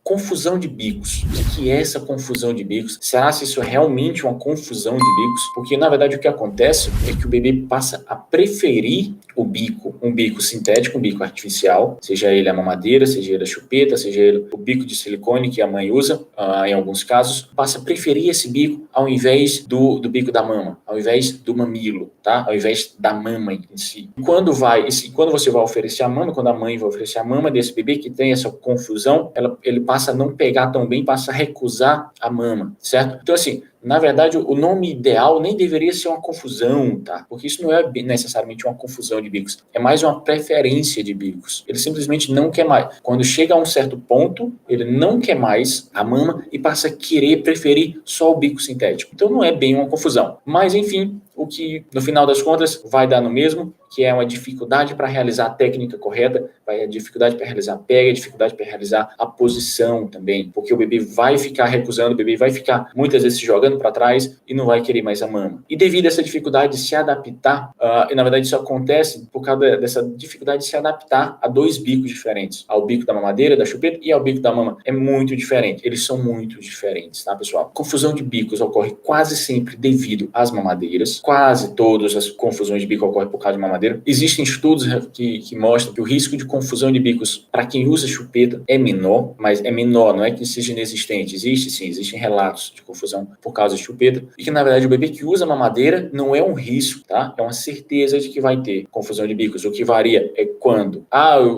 Confusão de bicos. O que é essa confusão de bicos? Será se isso é realmente uma confusão de bicos? Porque, na verdade, o que acontece é que o bebê passa a preferir um bico sintético, um bico artificial, seja ele a mamadeira, seja ele a chupeta, seja ele o bico de silicone que a mãe usa, em alguns casos, passa a preferir esse bico ao invés do bico da mama, ao invés do mamilo, tá? Ao invés da mama em si. Quando você vai oferecer a mama, quando a mãe vai oferecer a mama desse bebê que tem essa confusão, ele passa a não pegar tão bem, passa a recusar a mama, certo? Então, assim, na verdade, o nome ideal nem deveria ser uma confusão, tá? Porque isso não é necessariamente uma confusão de bicos, é mais uma preferência de bicos. Ele simplesmente não quer mais. Quando chega a um certo ponto, ele não quer mais a mama e passa a preferir só o bico sintético. Então não é bem uma confusão. Mas, enfim, o que, no final das contas, vai dar no mesmo, que é uma dificuldade para realizar a técnica correta, vai a dificuldade para realizar a pega, a dificuldade para realizar a posição também, porque o bebê vai ficar recusando, o bebê vai ficar muitas vezes se jogando para trás e não vai querer mais a mama. E devido a essa dificuldade de se adaptar, e na verdade isso acontece por causa dessa dificuldade de se adaptar a dois bicos diferentes, ao bico da mamadeira, da chupeta e ao bico da mama. É muito diferente, eles são muito diferentes, tá, pessoal? Confusão de bicos ocorre quase sempre devido às mamadeiras, quase todas as confusões de bico ocorrem por causa de mamadeira. Existem estudos que mostram que o risco de confusão de bicos para quem usa chupeta é menor, mas é menor, não é que seja inexistente. Existe sim, existem relatos de confusão por causa de chupeta, e que na verdade o bebê que usa mamadeira não é um risco, tá? É uma certeza de que vai ter confusão de bicos. O que varia é quando.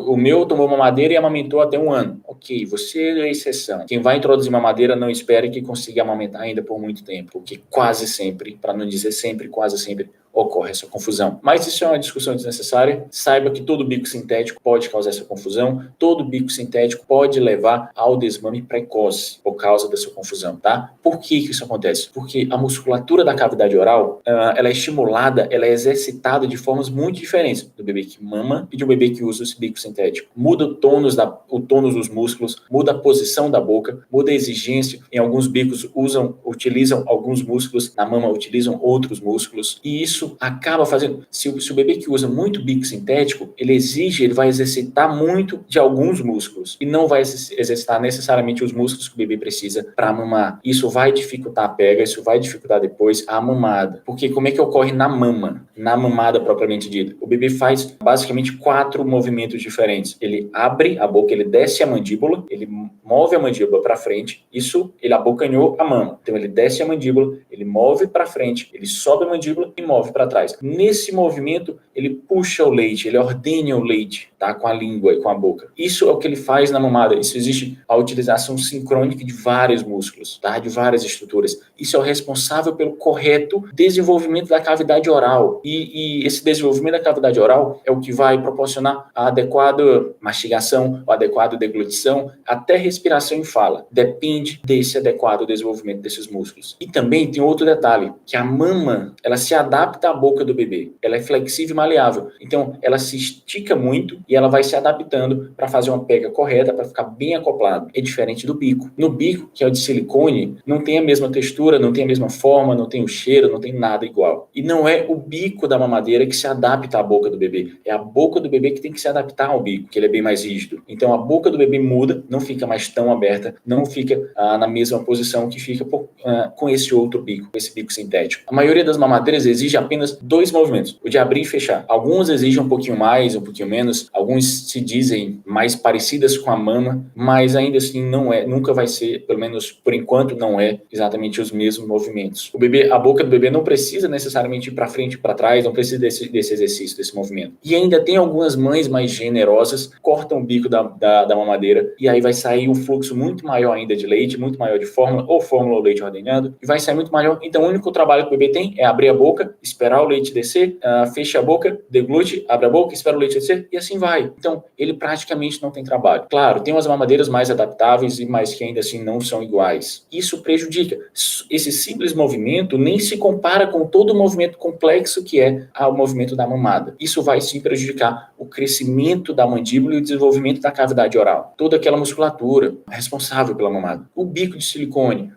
O meu tomou mamadeira e amamentou até 1 ano. Ok, você é a exceção. Quem vai introduzir mamadeira não espere que consiga amamentar ainda por muito tempo, porque quase sempre, para não dizer sempre, quase sempre, ocorre essa confusão. Mas isso é uma discussão desnecessária. Saiba que todo bico sintético pode causar essa confusão, todo bico sintético pode levar ao desmame precoce por causa dessa confusão, tá? Por que isso acontece? Porque a musculatura da cavidade oral, ela é estimulada, ela é exercitada de formas muito diferentes do bebê que mama e de um bebê que usa esse bico sintético. Muda o tônus dos músculos, muda a posição da boca, muda a exigência. Em alguns bicos utilizam alguns músculos, na mama utilizam outros músculos, e isso acaba fazendo, se o bebê que usa muito bico sintético, ele vai exercitar muito de alguns músculos e não vai exercitar necessariamente os músculos que o bebê precisa para mamar. Isso vai dificultar a pega, isso vai dificultar depois a mamada. Porque como é que ocorre na mama? Na mamada propriamente dita. O bebê faz basicamente 4 movimentos diferentes. Ele abre a boca, ele desce a mandíbula, ele move a mandíbula para frente, isso ele abocanhou a mama. Então ele desce a mandíbula, ele move para frente, ele sobe a mandíbula e move para trás. Nesse movimento, ele puxa o leite, ele ordenha o leite, tá? Com a língua e com a boca. Isso é o que ele faz na mamada. Isso existe a utilização sincrônica de vários músculos, tá? De várias estruturas. Isso é o responsável pelo correto desenvolvimento da cavidade oral. E esse desenvolvimento da cavidade oral é o que vai proporcionar a adequada mastigação, a adequada deglutição, até respiração e fala. Depende desse adequado desenvolvimento desses músculos. E também tem outro detalhe, que a mama, ela se adapta à boca do bebê. Ela é flexível e maleável. Então, ela se estica muito e ela vai se adaptando para fazer uma pega correta, para ficar bem acoplado. É diferente do bico. No bico, que é o de silicone, não tem a mesma textura, não tem a mesma forma, não tem o cheiro, não tem nada igual. E não é o bico da mamadeira que se adapta à boca do bebê. É a boca do bebê que tem que se adaptar ao bico, que ele é bem mais rígido. Então, a boca do bebê muda, não fica mais tão aberta, não fica na mesma posição que fica com esse outro bico, esse bico sintético. A maioria das mamadeiras exige apenas 2 movimentos, o de abrir e fechar. Alguns exigem um pouquinho mais, um pouquinho menos, alguns se dizem mais parecidas com a mama, mas ainda assim nunca vai ser, pelo menos por enquanto, não é exatamente os mesmos movimentos. A boca do bebê não precisa necessariamente ir para frente e para trás, não precisa desse exercício, desse movimento. E ainda tem algumas mães mais generosas, cortam o bico da mamadeira e aí vai sair um fluxo muito maior ainda de leite, muito maior de fórmula ou leite ordenhado, e vai sair muito maior. Então o único trabalho que o bebê tem é abrir a boca, esperar o leite descer, fecha a boca, deglute, abre a boca, espera o leite descer e assim vai. Então ele praticamente não tem trabalho. Claro, tem umas mamadeiras mais adaptáveis, mas que ainda assim não são iguais. Isso prejudica. Esse simples movimento nem se compara com todo o movimento complexo que é o movimento da mamada. Isso vai sim prejudicar o crescimento da mandíbula e o desenvolvimento da cavidade oral. Toda aquela musculatura responsável pela mamada. O bico de silicone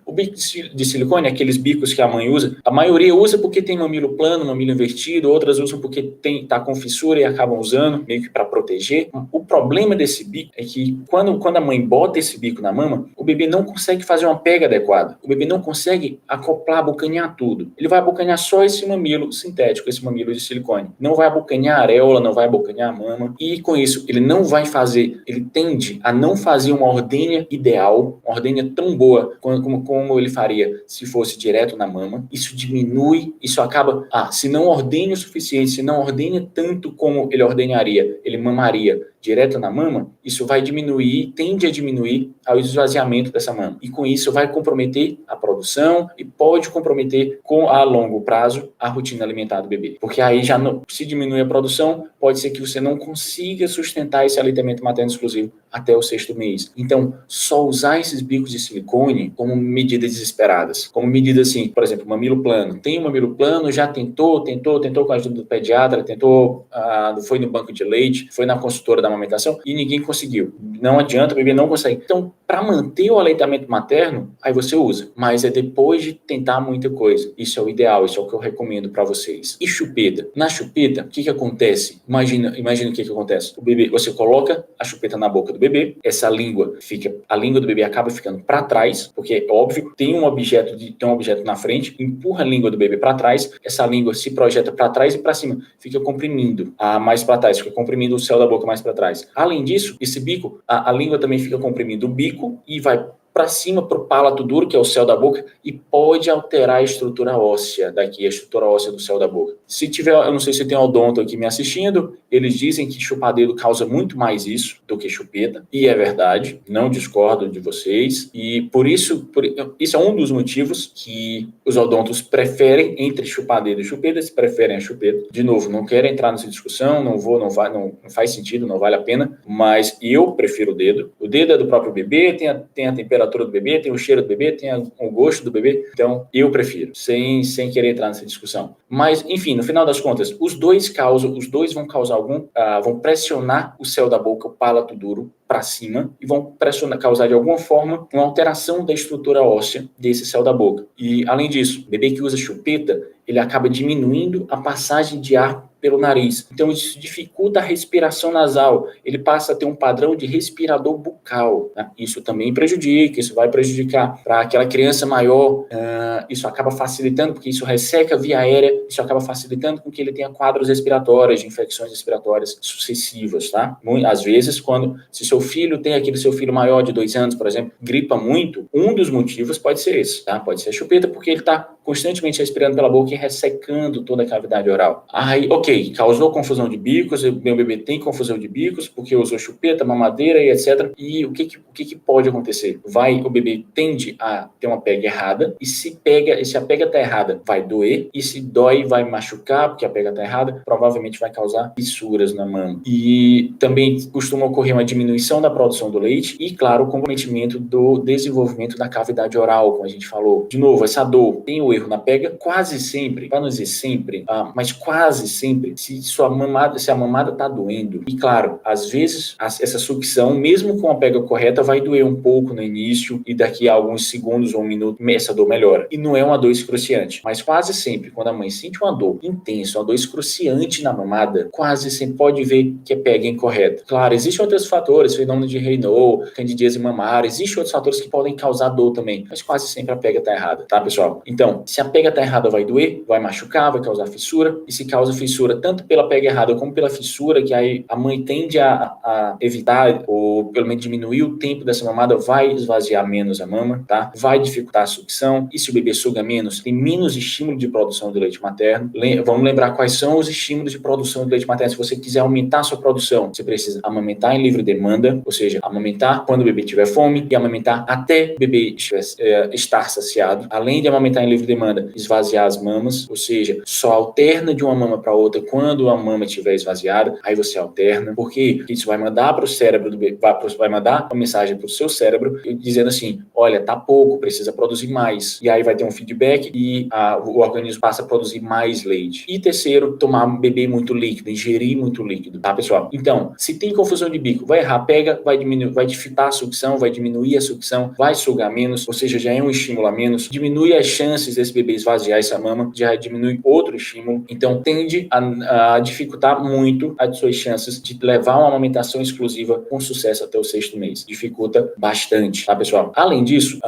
é aqueles bicos que a mãe usa. A maioria usa porque tem mamilo plano, usando mamilo invertido, outras usam porque tá com fissura e acabam usando, meio que para proteger. O problema desse bico é que quando a mãe bota esse bico na mama, o bebê não consegue fazer uma pega adequada. O bebê não consegue acoplar, abocanhar tudo. Ele vai abocanhar só esse mamilo sintético, esse mamilo de silicone. Não vai abocanhar a areola, não vai abocanhar a mama. E com isso, ele tende a não fazer uma ordenha ideal, uma ordenha tão boa como ele faria se fosse direto na mama. Isso diminui, isso acaba, se não ordenha o suficiente, se não ordenha tanto como ele ordenharia, ele mamaria direto na mama, isso vai diminuir, tende a diminuir ao esvaziamento dessa mama. E com isso vai comprometer a produção e pode comprometer a longo prazo a rotina alimentar do bebê. Porque aí se diminui a produção, pode ser que você não consiga sustentar esse aleitamento materno exclusivo até o 6º mês. Então, só usar esses bicos de silicone como medidas desesperadas. Como medida assim, por exemplo, mamilo plano. Tem um mamilo plano, já tentou com a ajuda do pediatra, foi no banco de leite, foi na consultora da amamentação e ninguém conseguiu. Não adianta, o bebê não consegue. Então, para manter o aleitamento materno, aí você usa. Mas é depois de tentar muita coisa. Isso é o ideal, isso é o que eu recomendo para vocês. E chupeta? Na chupeta, o que acontece? Imagina o que acontece. O bebê, você coloca a chupeta na boca do bebê, a língua do bebê acaba ficando para trás, porque, óbvio, tem um objeto na frente, empurra a língua do bebê para trás, essa língua se projeta para trás e para cima, fica comprimindo mais para trás, fica comprimindo o céu da boca mais para trás. Além disso, esse bico, a língua também fica comprimindo o bico e vai para cima, para o palato duro, que é o céu da boca, e pode alterar a estrutura óssea daqui, a estrutura óssea do céu da boca. Se tiver, eu não sei se tem odonto aqui me assistindo, eles dizem que chupar-dedo causa muito mais isso do que chupeta, e é verdade, não discordo de vocês, e por isso é um dos motivos que os odontos preferem, entre chupar-dedo e chupeta, eles preferem a chupeta. De novo, não quero entrar nessa discussão, não faz sentido, não vale a pena, mas eu prefiro o dedo. O dedo é do próprio bebê, tem a temperatura do bebê, tem o cheiro do bebê, tem o gosto do bebê, então eu prefiro, sem querer entrar nessa discussão. Mas, enfim, no final das contas, os dois vão causar vão pressionar o céu da boca, o palato duro, para cima e vão causar de alguma forma uma alteração da estrutura óssea desse céu da boca. E, além disso, o bebê que usa chupeta, ele acaba diminuindo a passagem de ar pelo nariz. Então, isso dificulta a respiração nasal. Ele passa a ter um padrão de respirador bucal. Né? Isso também prejudica, isso vai prejudicar para aquela criança maior. Isso acaba facilitando, porque isso resseca a via aérea, isso acaba facilitando com que ele tenha quadros respiratórios, de infecções respiratórias sucessivas. Tá? Às vezes, se seu filho tem aquele seu filho maior de 2 anos, por exemplo, gripa muito, um dos motivos pode ser esse. Tá? Pode ser a chupeta, porque ele está constantemente respirando pela boca e ressecando toda a cavidade oral. Aí, ok, causou confusão de bicos, meu bebê tem confusão de bicos, porque usou chupeta, mamadeira e etc. E o que pode acontecer? O bebê tende a ter uma pega errada, e se a pega está errada, vai doer, e se dói, vai machucar, porque a pega está errada, provavelmente vai causar fissuras na mama. E também costuma ocorrer uma diminuição da produção do leite e, claro, o comprometimento do desenvolvimento da cavidade oral, como a gente falou. De novo, essa dor tem o erro na pega, quase sempre, para não dizer sempre, mas quase sempre, se a mamada está doendo. E, claro, às vezes, essa sucção, mesmo com a pega correta, vai doer um pouco no início e daqui a alguns segundos ou um minuto, essa dor melhora. E não é uma dor excruciante, mas quase sempre, quando a mãe sente uma dor intensa, uma dor excruciante na mamada, quase sempre pode ver que a pega é incorreta. Claro, existem outros fatores, fenômeno de Raynaud, candidíase mamária, existem outros fatores que podem causar dor também, mas quase sempre a pega está errada, tá, pessoal? Então, se a pega está errada, vai doer, vai machucar, vai causar fissura, e se causa fissura tanto pela pega errada como pela fissura, que aí a mãe tende a evitar, ou pelo menos diminuir o tempo dessa mamada, vai esvaziar menos a mama, tá? Vai dificultar a sucção, e se o bebê suga menos, tem menos estímulo de produção de leite materno. Vamos lembrar quais são os estímulos de produção de leite materno. Se você quiser aumentar a sua produção, você precisa amamentar em livre demanda, ou seja, amamentar quando o bebê tiver fome e amamentar até o bebê estar saciado. Além de amamentar em livre demanda, esvaziar as mamas, ou seja, só alterna de uma mama para outra quando a mama estiver esvaziada, aí você alterna. Por quê? Porque isso vai mandar para o cérebro do bebê, vai mandar uma mensagem para o seu cérebro dizendo assim, olha, tá pouco, precisa produzir mais. E aí vai ter um feedback e o organismo passa a produzir mais leite. E terceiro, beber muito líquido, ingerir muito líquido, tá, pessoal? Então, se tem confusão de bico, vai errar, pega, vai diminuir, vai dificultar a sucção, vai diminuir a sucção, vai sugar menos, ou seja, já é um estímulo a menos, diminui as chances desse bebê esvaziar essa mama, já diminui outro estímulo, então tende a dificultar muito as suas chances de levar uma amamentação exclusiva com sucesso até o 6º mês. Dificulta bastante, tá, pessoal? Além disso,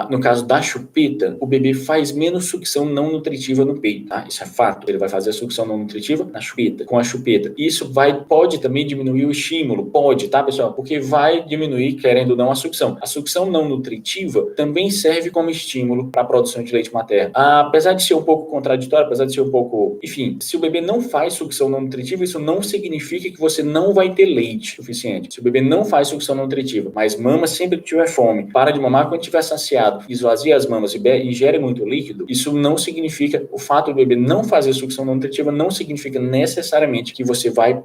no caso da chupeta, o bebê faz menos sucção não nutritiva no peito, tá? Isso é fato. Ele vai fazer a sucção não nutritiva na chupeta, com a chupeta. Isso pode também diminuir o estímulo, pode, tá, pessoal? Porque vai diminuir, querendo ou não, a sucção. A sucção não nutritiva também serve como estímulo para a produção de leite materno. Apesar de ser um pouco contraditório, apesar de ser um pouco... Enfim, se o bebê não faz sucção não nutritiva, isso não significa que você não vai ter leite suficiente. Se o bebê não faz sucção não nutritiva, mas mama sempre que tiver fome, para de mamar quando estiver saciado, esvazia as mamas e ingere muito líquido, isso não significa, o fato do bebê não fazer sucção não nutritiva não significa necessariamente que você vai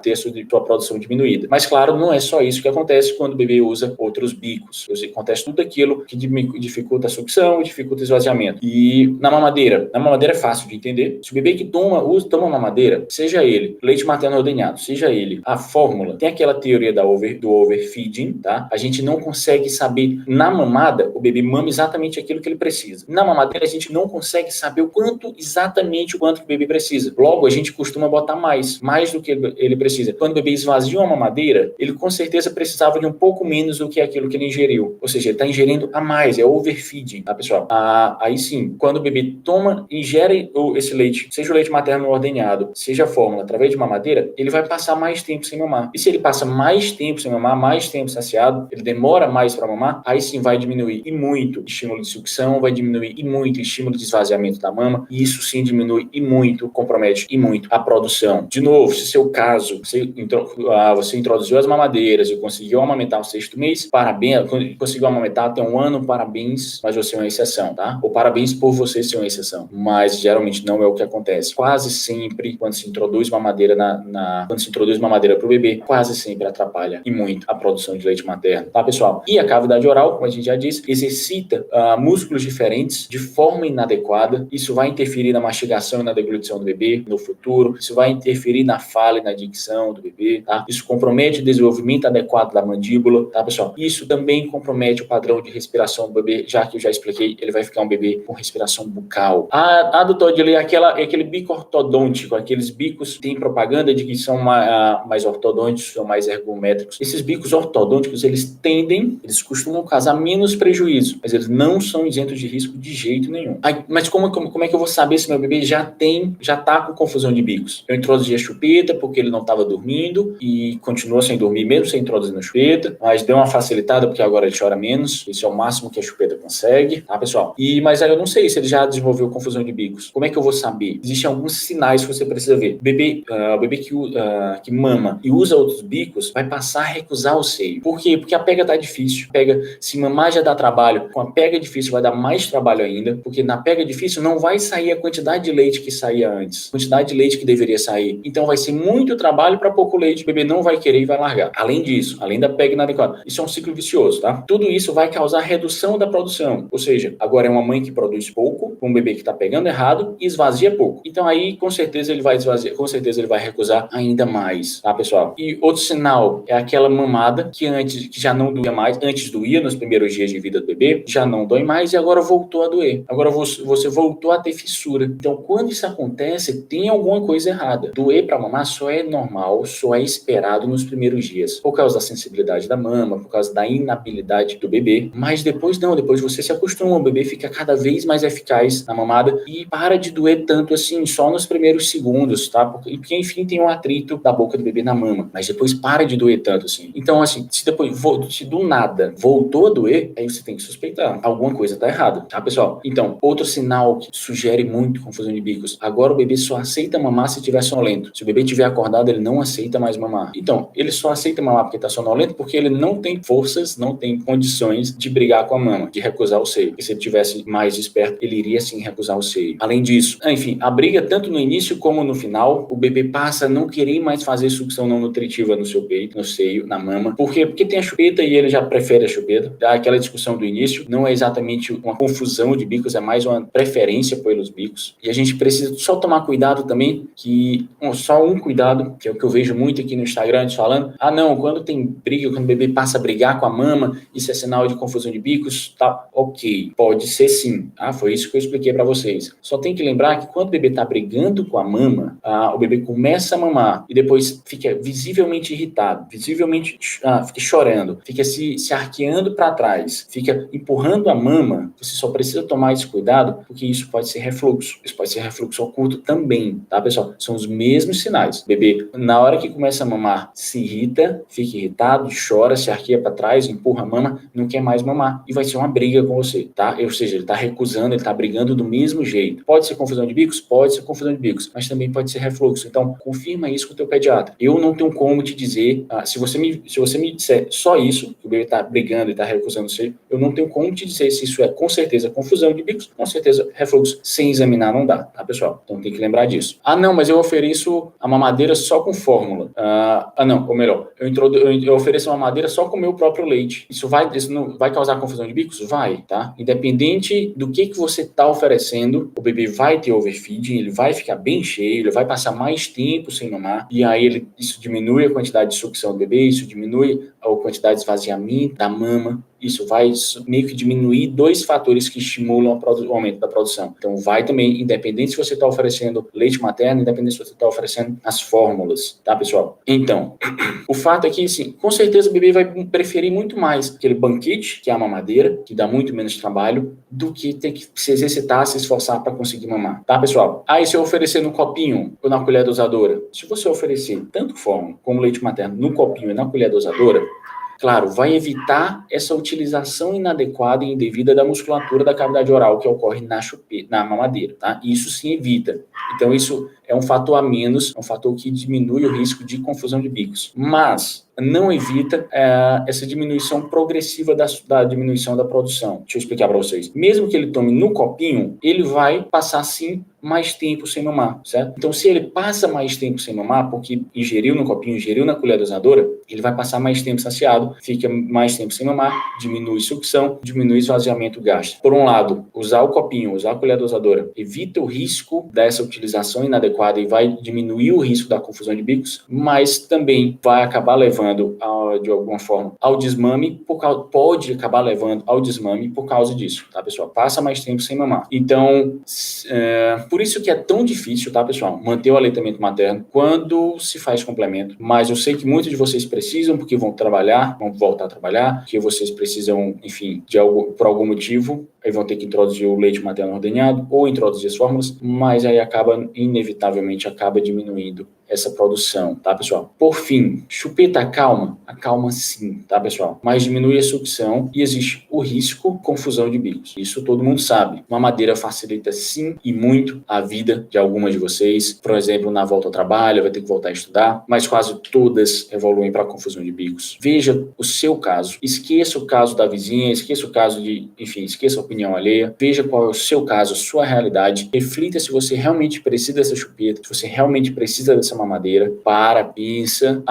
ter a sua produção diminuída. Mas claro, não é só isso que acontece quando o bebê usa outros bicos. Acontece tudo aquilo que dificulta a sucção e dificulta o esvaziamento. E na mamadeira é fácil de entender. Se o bebê que toma mamadeira, seja ele leite materno ordenhado, seja ele a fórmula, tem aquela teoria do overfeeding, tá? A gente não consegue saber, na mamada, o bebê mama exatamente aquilo que ele precisa. Na mamadeira, a gente não consegue saber exatamente o quanto que o bebê precisa. Logo, a gente costuma botar mais do que ele precisa. Quando o bebê esvazia uma mamadeira, ele com certeza precisava de um pouco menos do que aquilo que ele ingeriu. Ou seja, ele está ingerindo a mais, é overfeeding, tá, pessoal? Aí sim, quando o bebê ingere esse leite, seja o leite materno ordenhado, seja a fórmula, através de mamadeira, ele vai passar mais tempo sem mamar. E se ele passa mais tempo sem mamar, mais tempo saciado, ele demora mais para mamar, aí sim vai diminuir e muito o estímulo de sucção, vai diminuir e muito o estímulo de esvaziamento da mama, e isso sim diminui e muito, compromete e muito a produção. De novo, se seu caso, você introduziu as mamadeiras e conseguiu amamentar o 6º mês, parabéns, conseguiu amamentar até 1 ano, parabéns, mas você é uma exceção, tá? Ou parabéns por você ser uma exceção, mas geralmente não é o que acontece. Quase sempre, quando se introduz mamadeira quando se introduz mamadeira para o bebê, quase sempre atrapalha e muito a produção de leite materno, tá, pessoal? E a cavidade oral, como a gente já disse, exercita músculos diferentes de forma inadequada. Isso vai interferir na mastigação e na deglutição do bebê no futuro. Isso vai interferir na fala e na dicção do bebê, tá? Isso compromete o desenvolvimento adequado da mandíbula, tá, pessoal? Isso também compromete o padrão de respiração do bebê, já que eu já expliquei, ele vai ficar um bebê com respiração bucal. Doutor Adilei, aquele bico ortodôntico, aqueles bicos que tem propaganda de que são mais ortodônticos, são mais ergométricos. Esses bicos ortodônticos, eles costumam causar menos prejuízo, mas eles não são isentos de risco de jeito nenhum. Mas como é que eu vou saber se meu bebê já tá com confusão de bicos? Eu introduzi a chupeta porque ele não estava dormindo e continua sem dormir mesmo sem introduzir na chupeta, mas deu uma facilitada porque agora ele chora menos. Isso é o máximo que a chupeta consegue, tá, pessoal? Mas aí eu não sei se ele já desenvolveu confusão de bicos. Como é que eu vou saber? Existem alguns sinais que você precisa ver. O bebê que mama e usa outros bicos vai passar a recusar o seio. Por quê? Porque a pega tá difícil. Se mamar já dá trabalho, com a pega difícil vai dar mais trabalho ainda, porque na pega difícil não vai sair a quantidade de leite que saía antes, a quantidade de leite que deveria sair. Então vai ser muito trabalho para pouco leite, o bebê não vai querer e vai largar. Além disso, além da pega inadequada, isso é um ciclo vicioso, tá? Tudo isso vai causar redução da produção, ou seja, agora é uma mãe que produz pouco, um bebê que está pegando errado e esvazia pouco. Então aí, com certeza ele vai esvaziar, com certeza ele vai recusar ainda mais, tá, pessoal? E outro sinal é aquela mamada que já não doía mais, antes doía nos primeiros dias de vida do bebê, já não dói mais e agora voltou a doer. Agora você voltou a ter fissura. Então, quando isso acontece, tem alguma coisa errada. Doer para mamar só é normal, só é esperado nos primeiros dias, por causa da sensibilidade da mama, por causa da inabilidade do bebê. Mas depois não, depois você se acostuma, o bebê fica cada vez mais eficaz na mamada e para de doer tanto assim, só nos primeiros segundos, tá? Porque enfim tem um atrito da boca do bebê na mama, mas depois para de doer tanto assim. Então assim, se do nada voltou a doer, aí você tem que suspeitar, alguma coisa tá errada, tá, pessoal? Então, outro sinal que sugere muito confusão de bicos, agora o bebê só aceita mamar se estiver sonolento. Se o bebê estiver acordado, ele não aceita mais mamar. Então, ele só aceita mamar porque está sonolento, porque ele não tem forças, não tem condições de brigar com a mama, de recusar o seio. E se ele tivesse mais esperto, ele iria sim recusar o seio. Além disso, enfim, a briga tanto no início como no final, o bebê passa a não querer mais fazer sucção não nutritiva no seu peito, no seio, na mama. Por quê? Porque tem a chupeta e ele já prefere a chupeta. Aquela discussão do início não é exatamente uma confusão de bicos, é mais uma preferência pelos bicos. E a gente precisa só tomar cuidado também, só um cuidado, que é o que eu vejo muito aqui no Instagram, falando, não, quando tem briga, quando o bebê passa a brigar com a mama, isso é sinal de confusão de bicos, tá? Ok, pode ser sim, tá? tá? Foi isso que eu expliquei para vocês. Só tem que lembrar que quando o bebê está brigando com a mama, o bebê começa a mamar e depois fica visivelmente irritado, visivelmente fica chorando, fica se arqueando para trás, fica empurrando a mama. Você só precisa tomar esse cuidado porque isso pode ser refluxo. Isso pode ser refluxo oculto também, tá, pessoal? São os mesmos sinais. O bebê, na hora que começa a mamar, se irrita, fica irritado, chora, se arqueia para trás, empurra a mama, não quer mais mamar e vai ser uma briga com você, tá? Ou seja, ele está recusando, ele está brigando do mesmo jeito. Pode ser confusão de bicos? Pode ser confusão de bicos, mas também pode ser refluxo. Então, confirma isso com o teu pediatra. Eu não tenho como te dizer, se você me disser só isso, que o bebê está brigando e está recusando você, eu não tenho como te dizer se isso é com certeza confusão de bicos, com certeza refluxo. Sem examinar não dá, tá, pessoal? Então tem que lembrar disso. Não, mas eu ofereço a mamadeira só com fórmula. Não, ou melhor, eu ofereço a mamadeira só com o meu próprio leite. Isso não vai causar confusão de bicos? Vai, tá? Independente do que você está oferecendo, o bebê vai ter overfeeding, ele vai ficar bem cheio, ele vai passar mais tempo sem mamar, e aí isso diminui a quantidade de sucção do bebê, isso diminui a quantidade de esvaziamento da mama. Isso vai meio que diminuir 2 fatores que estimulam o aumento da produção. Então, vai também, independente se você está oferecendo leite materno, independente se você está oferecendo as fórmulas, tá, pessoal? Então, o fato é que, sim, com certeza o bebê vai preferir muito mais aquele banquete, que é a mamadeira, que dá muito menos trabalho, do que ter que se exercitar, se esforçar para conseguir mamar, tá, pessoal? E se eu oferecer no copinho ou na colher dosadora? Se você oferecer tanto fórmula como leite materno no copinho e na colher dosadora, claro, vai evitar essa utilização inadequada e indevida da musculatura da cavidade oral que ocorre na mamadeira, tá? Isso sim evita. Então, isso é um fator a menos, é um fator que diminui o risco de confusão de bicos. Mas não evita essa diminuição progressiva da diminuição da produção. Deixa eu explicar para vocês. Mesmo que ele tome no copinho, ele vai passar, sim, mais tempo sem mamar, certo? Então, se ele passa mais tempo sem mamar, porque ingeriu no copinho, ingeriu na colher dosadora, ele vai passar mais tempo saciado, fica mais tempo sem mamar, diminui sucção, diminui esvaziamento gástrico. Por um lado, usar o copinho, usar a colher dosadora, evita o risco dessa utilização inadequada e vai diminuir o risco da confusão de bicos, mas também vai acabar levando de alguma forma ao desmame, pode acabar levando ao desmame por causa disso, tá, pessoal? Passa mais tempo sem mamar. Então, por isso que é tão difícil, tá, pessoal, manter o aleitamento materno quando se faz complemento. Mas eu sei que muitos de vocês precisam, porque vão voltar a trabalhar, que vocês precisam, enfim, por algum motivo, aí vão ter que introduzir o leite materno ordenhado ou introduzir as fórmulas, mas aí inevitavelmente acaba diminuindo essa produção, tá, pessoal? Por fim, chupeta acalma sim, tá, pessoal? Mas diminui a sucção e existe o risco de confusão de bicos. Isso todo mundo sabe. Mamadeira facilita sim e muito a vida de algumas de vocês. Por exemplo, na volta ao trabalho, vai ter que voltar a estudar, mas quase todas evoluem para confusão de bicos. Veja o seu caso. Esqueça o caso da vizinha, esqueça o caso esqueça a opinião alheia. Veja qual é o seu caso, a sua realidade. Reflita se você realmente precisa dessa chupeta, se você realmente precisa dessa mamadeira. Pensa.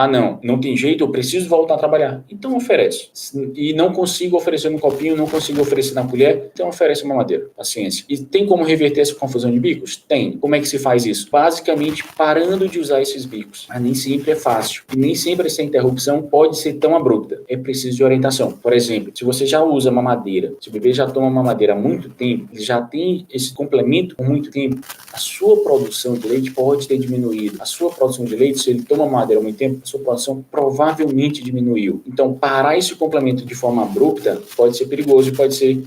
Não tem jeito, eu preciso voltar a trabalhar. Então oferece. E não consigo oferecer no copinho, não consigo oferecer na colher, então oferece uma mamadeira. Paciência. E tem como reverter essa confusão de bicos? Tem. Como é que se faz isso? Basicamente parando de usar esses bicos. Mas nem sempre é fácil. E nem sempre essa interrupção pode ser tão abrupta. É preciso de orientação. Por exemplo, se você já usa mamadeira, se o bebê já toma mamadeira há muito tempo, ele já tem esse complemento por muito tempo, a sua produção de leite pode ter diminuído. A sua produção de leite, se ele toma mamadeira há muito tempo, a sua produção provavelmente diminuiu. Então, parar esse complemento de forma abrupta pode ser perigoso, pode ser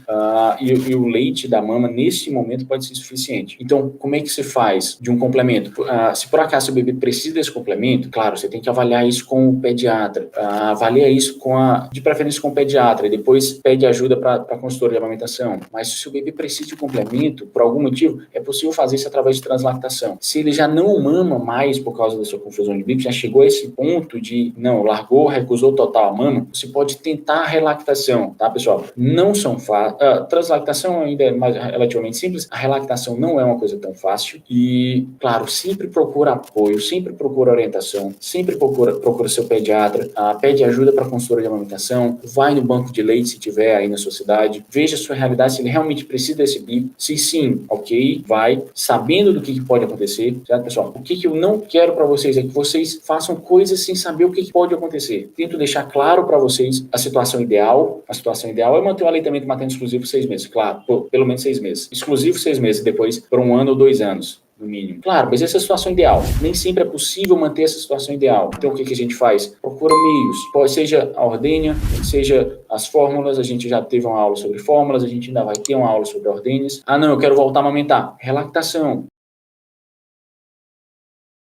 e o leite da mama nesse momento pode ser suficiente. Então, como é que se faz de um complemento? Se por acaso o bebê precisa desse complemento, claro, você tem que avaliar isso com o pediatra, avalia isso de preferência com o pediatra, e depois pede ajuda para a consultora de amamentação. Mas se o bebê precisa de complemento, por algum motivo, é possível fazer isso através de translactação. Se ele já não mama mais por causa da sua confusão de bicos, já chegou a esse ponto de, recusou total a mama, você pode tentar a relactação, tá, pessoal? Não são fáceis. Translactação ainda é relativamente simples, a relactação não é uma coisa tão fácil e, claro, sempre procura apoio, sempre procura orientação, sempre procura seu pediatra, pede ajuda para a consultora de amamentação, vai no banco de leite se tiver aí na sua cidade, veja a sua realidade, se ele realmente precisa desse bico, se sim, ok, vai, sabendo do que pode acontecer, certo, pessoal? O que eu não quero para vocês é que vocês façam coisas sem saber o que pode acontecer. Tento deixar claro para vocês a situação ideal. A situação ideal é manter o aleitamento materno exclusivo 6 meses, claro, pelo menos 6 meses. Exclusivo 6 meses, depois por 1 ano ou 2 anos. No mínimo. Claro, mas essa é a situação ideal. Nem sempre é possível manter essa situação ideal. Então, o que a gente faz? Procura meios. Seja a ordenha, seja as fórmulas. A gente já teve uma aula sobre fórmulas, a gente ainda vai ter uma aula sobre ordenhas. Ah, não, eu quero voltar a amamentar. Relactação.